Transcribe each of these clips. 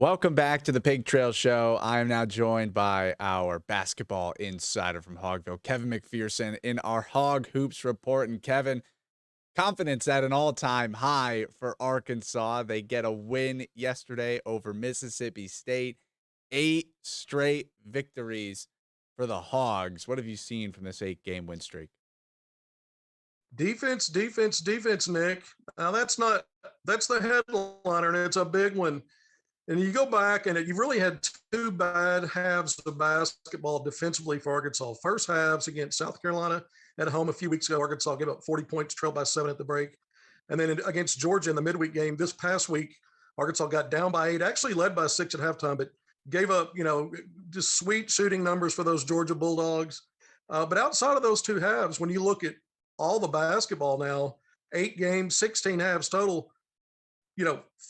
Welcome back to the Pig Trail Show. I am now joined by our basketball insider from Hogville, Kevin McPherson, in our Hog Hoops Report. And Kevin, confidence at an all-time high for Arkansas. They get a win yesterday over Mississippi State. 8 straight victories for the Hogs. What have you seen from this 8-game win streak? Defense, defense, defense, Nick. Now that's the headliner, and it's a big one. And you go back, and you've really had two bad halves of basketball defensively for Arkansas. First halves against South Carolina at home a few weeks ago, Arkansas gave up 40 points, trailed by 7 at the break. And then against Georgia in the midweek game this past week, Arkansas got down by 8, actually led by 6 at halftime, but gave up, just sweet shooting numbers for those Georgia Bulldogs. But outside of those two halves, when you look at all the basketball now, 8 games, 16 halves total,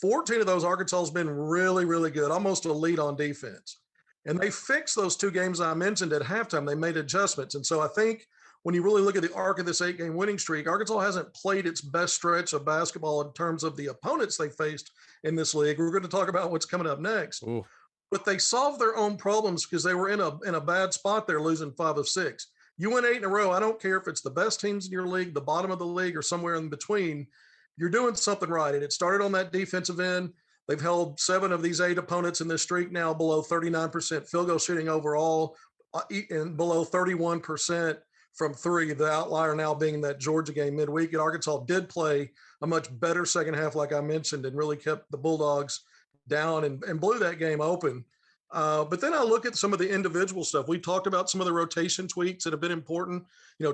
14 of those Arkansas has been really, really good, almost elite on defense. And they fixed those 2 games I mentioned at halftime. They made adjustments. And so I think when you really look at the arc of this 8-game winning streak, Arkansas hasn't played its best stretch of basketball in terms of the opponents they faced in this league. We're going to talk about what's coming up next. Ooh. But they solved their own problems because they were in a bad spot there, losing 5 of 6. You win 8 in a row. I don't care if it's the best teams in your league, the bottom of the league, or somewhere in between. You're doing something right. And it started on that defensive end. They've held 7 of these 8 opponents in this streak now below 39% field goal shooting overall, and below 31% from 3. The outlier now being that Georgia game midweek. And Arkansas did play a much better second half, like I mentioned, and really kept the Bulldogs down and blew that game open. But then I look at some of the individual stuff. We talked about some of the rotation tweaks that have been important.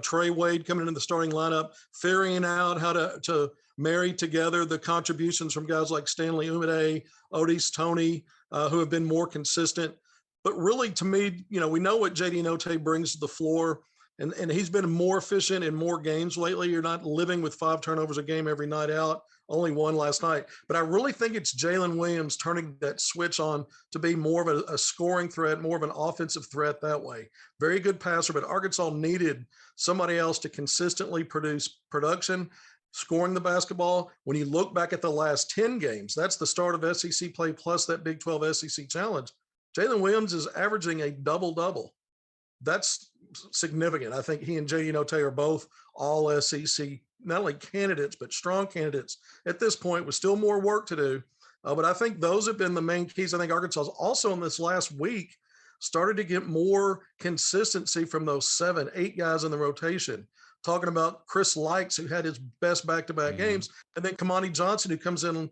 Trey Wade coming into the starting lineup, figuring out how to marry together the contributions from guys like Stanley Umide, Odis Tony, who have been more consistent. But really, to me, we know what JD Notae brings to the floor, and he's been more efficient in more games lately. You're not living with 5 turnovers a game every night out. Only 1 last night. But I really think it's Jalen Williams turning that switch on to be more of a scoring threat, more of an offensive threat that way. Very good passer, but Arkansas needed somebody else to consistently produce production, scoring the basketball. When you look back at the last 10 games, that's the start of SEC play plus that Big 12 SEC challenge. Jalen Williams is averaging a double-double. That's significant. I think he and JD Notae are both all SEC, not only candidates, but strong candidates at this point with still more work to do. But I think those have been the main keys. I think Arkansas also in this last week started to get more consistency from those 7, 8 guys in the rotation. Talking about Chris Likes, who had his best back-to-back games, and then Kamani Johnson, who comes in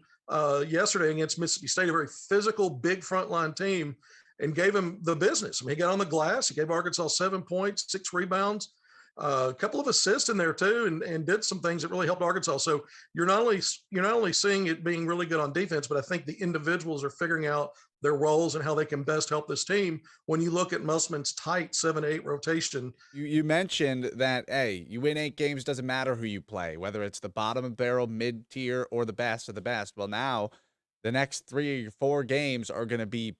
yesterday against Mississippi State, a very physical, big frontline team, and gave him the business. He got on the glass. He gave Arkansas 7 points, 6 rebounds, a couple of assists in there too, and did some things that really helped Arkansas. So you're not only seeing it being really good on defense, but I think the individuals are figuring out their roles and how they can best help this team. When you look at Musselman's tight 7-8 rotation, You mentioned that, hey, you win 8 games, doesn't matter who you play, whether it's the bottom of the barrel, mid-tier, or the best of the best. Well, now the next 3 or 4 games are going to be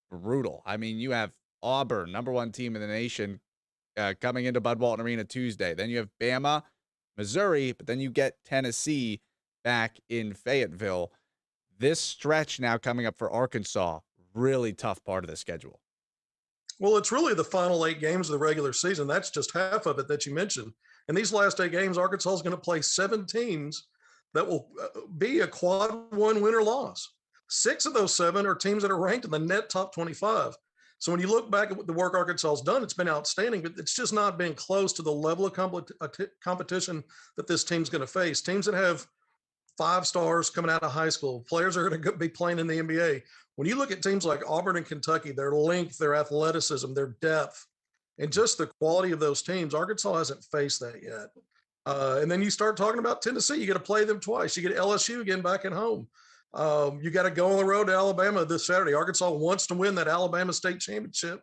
brutal. I mean, you have Auburn, number 1 team in the nation, coming into Bud Walton Arena Tuesday. Then you have Bama, Missouri, but then you get Tennessee back in Fayetteville. This stretch now coming up for Arkansas, really tough part of the schedule. well, it's really the final 8 games of the regular season. That's just half of it that you mentioned. And these last 8 games, Arkansas is going to play 7 teams that will be a quad 1 win or loss. 6 of those 7 are teams that are ranked in the net top 25. So when you look back at what the work Arkansas has done, it's been outstanding, but it's just not been close to the level of competition that this team's going to face. Teams that have 5 stars coming out of high school, players are going to be playing in the NBA. When you look at teams like Auburn and Kentucky, their length, their athleticism, their depth, and just the quality of those teams, Arkansas hasn't faced that yet. And then you start talking about Tennessee. You got to play them twice. You get LSU again back at home. You got to go on the road to Alabama this Saturday. Arkansas wants to win that Alabama State Championship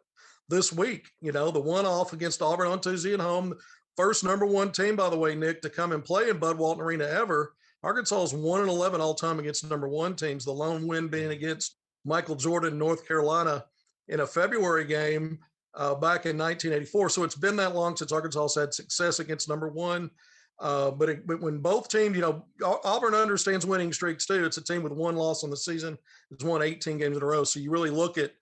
this week. The one-off against Auburn on Tuesday at home. First number 1 team, by the way, Nick, to come and play in Bud Walton Arena ever. Arkansas is 1-11 all time against number 1 teams. The lone win being against Michael Jordan, North Carolina, in a February game back in 1984. So it's been that long since Arkansas has had success against number 1. But when both teams, Auburn understands winning streaks too. It's a team with one loss on the season. It's won 18 games in a row. So you really look at,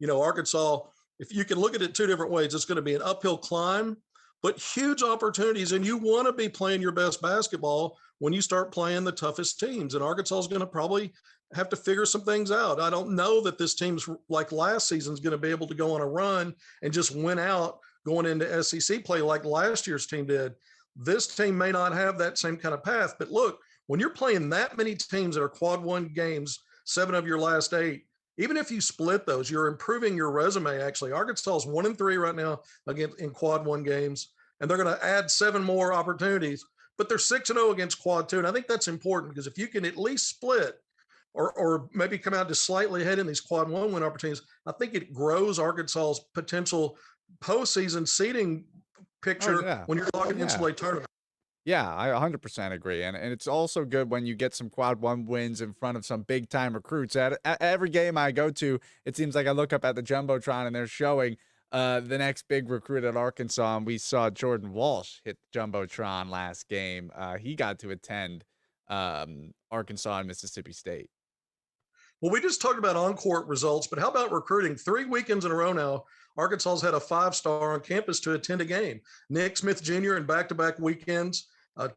Arkansas, if you can look at it two different ways, it's going to be an uphill climb, but huge opportunities. And you want to be playing your best basketball when you start playing the toughest teams. And Arkansas is going to probably have to figure some things out. I don't know that this team's like last season is going to be able to go on a run and just win out going into SEC play like last year's team did. This team may not have that same kind of path, but look, when you're playing that many teams that are quad one games, 7 of your last 8, even if you split those, you're improving your resume. Actually, Arkansas is 1-3 right now against in quad one games, and they're going to add 7 more opportunities, but they're 6-0 against quad two. And I think that's important because if you can at least split or maybe come out just slightly ahead in these quad one win opportunities, I think it grows Arkansas's potential postseason seeding picture when you're talking NCAA tournament. Yeah, I 100% agree. And it's also good when you get some quad one wins in front of some big time recruits. At every game I go to, it seems like I look up at the Jumbotron and they're showing the next big recruit at Arkansas. And we saw Jordan Walsh hit the Jumbotron last game. He got to attend Arkansas and Mississippi State. Well, we just talked about on-court results, but how about recruiting? 3 weekends in a row now, Arkansas's had a 5-star on campus to attend a game. Nick Smith Jr. in back-to-back weekends,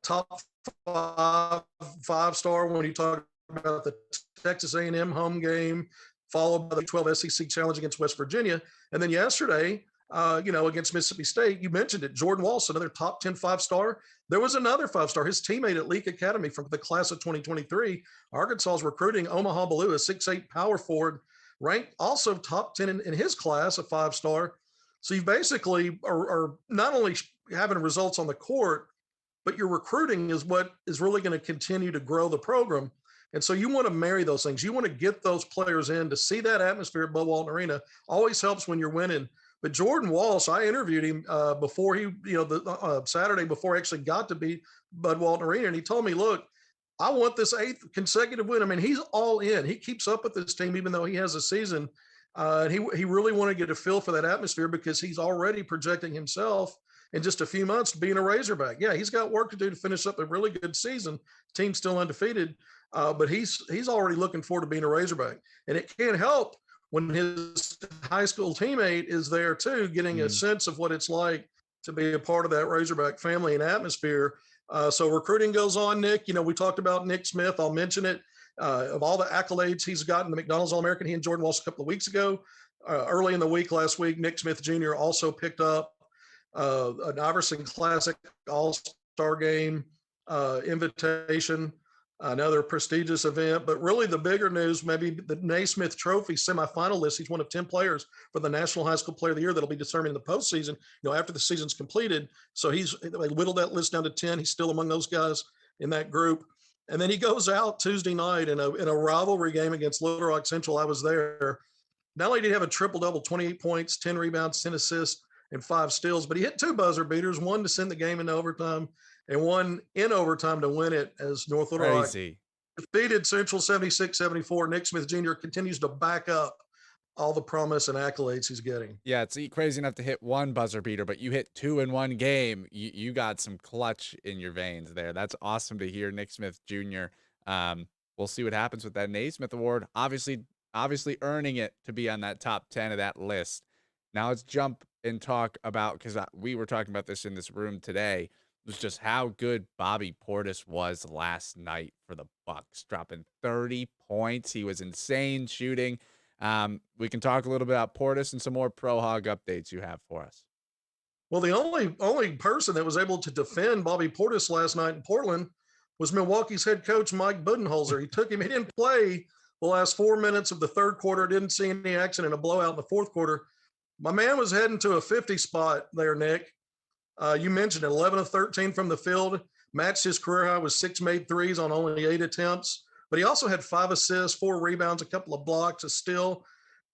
top 5-star when you talk about the Texas A&M home game, followed by the 12 SEC Challenge against West Virginia. And then yesterday, against Mississippi State, you mentioned it, Jordan Walsh, another top 10 5-star. There was another 5-star, his teammate at Leak Academy from the class of 2023. Arkansas is recruiting Omaha Baloo, a 6'8" power forward, ranked also top 10 in his class, a 5-star. So you basically are not only having results on the court, but your recruiting is what is really going to continue to grow the program. And so you want to marry those things. You want to get those players in to see that atmosphere at Bud Walton Arena. Always helps when you're winning. But Jordan Walsh, I interviewed him before he, the Saturday before I actually got to be Bud Walton Arena. And he told me, look, I want this 8th consecutive win. I mean, he's all in. He keeps up with this team, even though he has a season. And he really wanted to get a feel for that atmosphere because he's already projecting himself in just a few months being a Razorback. Yeah, he's got work to do to finish up a really good season. Team's still undefeated, but he's already looking forward to being a Razorback. And it can't help when his high school teammate is there too, getting a sense of what it's like to be a part of that Razorback family and atmosphere. So recruiting goes on, Nick. We talked about Nick Smith. I'll mention it. Of all the accolades he's gotten, the McDonald's All-American, he and Jordan Walsh a couple of weeks ago. Early in the week, last week, Nick Smith Jr. also picked up an Iverson Classic All-Star Game invitation, another prestigious event. But really the bigger news, maybe the Naismith Trophy semifinalist. He's one of 10 players for the National High School Player of the Year that'll be determined in the postseason, after the season's completed. So they whittled that list down to 10. He's still among those guys in that group. And then he goes out Tuesday night in a rivalry game against Little Rock Central. I was there. Not only did he have a triple-double, 28 points, 10 rebounds, 10 assists, and 5 steals, but he hit 2 buzzer beaters, one to send the game into overtime and one in overtime to win it as North Little Rock defeated Central 76-74. Nick Smith Jr. continues to back up all the promise and accolades he's getting. Yeah, it's crazy enough to hit 1 buzzer beater, but you hit 2 in one game. You got some clutch in your veins there. That's awesome to hear, Nick Smith Jr. We'll see what happens with that Naismith Award. Obviously earning it to be on that top 10 of that list. Now let's jump and talk about, because we were talking about this in this room today, was just how good Bobby Portis was last night for the Bucks, dropping 30 points. He was insane shooting. We can talk a little bit about Portis and some more Pro Hog updates you have for us. Well, the only person that was able to defend Bobby Portis last night in Portland was Milwaukee's head coach, Mike Budenholzer. He didn't play the last 4 minutes of the third quarter, didn't see any action in a blowout in the fourth quarter. My man was heading to a 50 spot there, Nick. You mentioned it, 11 of 13 from the field, matched his career high with 6 made threes on only 8 attempts. But he also had 5 assists, 4 rebounds, a couple of blocks, a steal.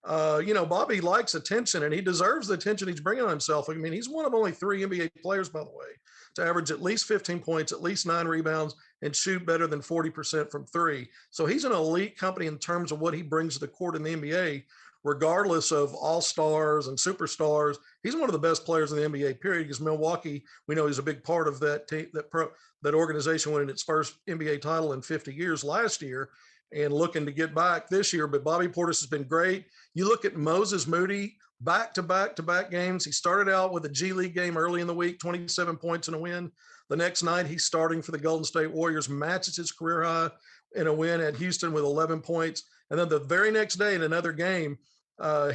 Bobby likes attention, and he deserves the attention he's bringing on himself. I mean, he's one of only 3 NBA players, by the way, to average at least 15 points, at least 9 rebounds, and shoot better than 40% from three. So he's an elite company in terms of what he brings to the court in the NBA, regardless of all-stars and superstars. He's one of the best players in the NBA, period, because Milwaukee, we know he's a big part of that team, that organization winning its first NBA title in 50 years last year and looking to get back this year. But Bobby Portis has been great. You look at Moses Moody, back-to-back games. He started out with a G League game early in the week, 27 points in a win. The next night, he's starting for the Golden State Warriors, matches his career high in a win at Houston with 11 points. And then the very next day in another game,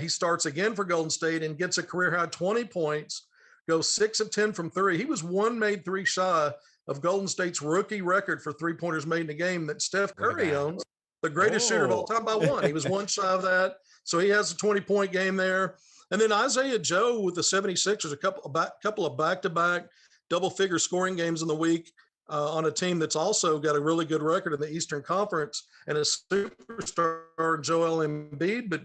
he starts again for Golden State and gets a career high 20 points, goes 6 of 10 from three. He was one made three shy of Golden State's rookie record for three-pointers made in a game that Steph Curry owns, the greatest shooter of all time, by one. He was one shy of that. So he has a 20-point game there. And then Isaiah Joe with the 76ers, a couple of back-to-back double-figure scoring games in the week on a team that's also got a really good record in the Eastern Conference and a superstar Joel Embiid. But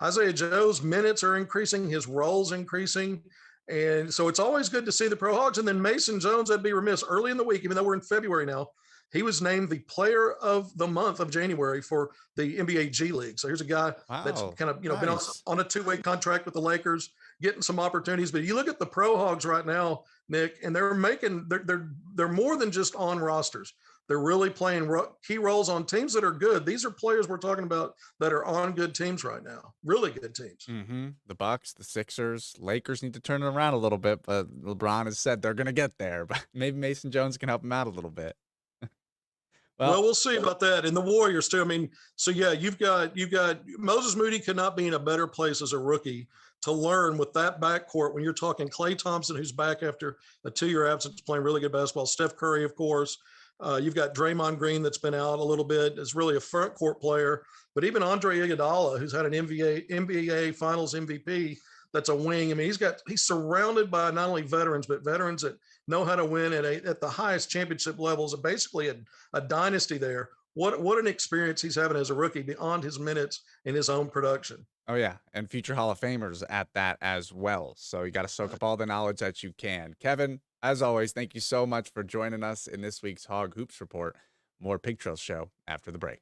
Isaiah Joe's minutes are increasing, his role's increasing. And so it's always good to see the Pro Hogs. And then Mason Jones, I'd be remiss, early in the week, even though we're in February now, he was named the player of the month of January for the NBA G League. So here's a guy that's kind of, been on a two-way contract with the Lakers, getting some opportunities. But you look at the Pro Hogs right now, Nick, and they're more than just on rosters. They're really playing key roles on teams that are good. These are players we're talking about that are on good teams right now, really good teams. Mm-hmm. The Bucks, the Sixers, Lakers need to turn it around a little bit, but LeBron has said they're going to get there. But maybe Mason Jones can help him out a little bit. Well, we'll see about that. And the Warriors too. I mean, so yeah, you've got Moses Moody could not be in a better place as a rookie to learn with that backcourt when you're talking Klay Thompson, who's back after a 2-year absence, playing really good basketball. Steph Curry, of course. You've got Draymond Green that's been out a little bit, is really a front court player. But even Andre Iguodala, who's had an NBA Finals MVP, that's a wing. I mean, he's surrounded by not only veterans, but veterans that know how to win at the highest championship levels, basically a dynasty there. What an experience he's having as a rookie beyond his minutes in his own production. Oh, yeah. And future Hall of Famers at that as well. So you got to soak up all the knowledge that you can. Kevin, as always, thank you so much for joining us in this week's Hog Hoops Report. More Pig Trails show after the break.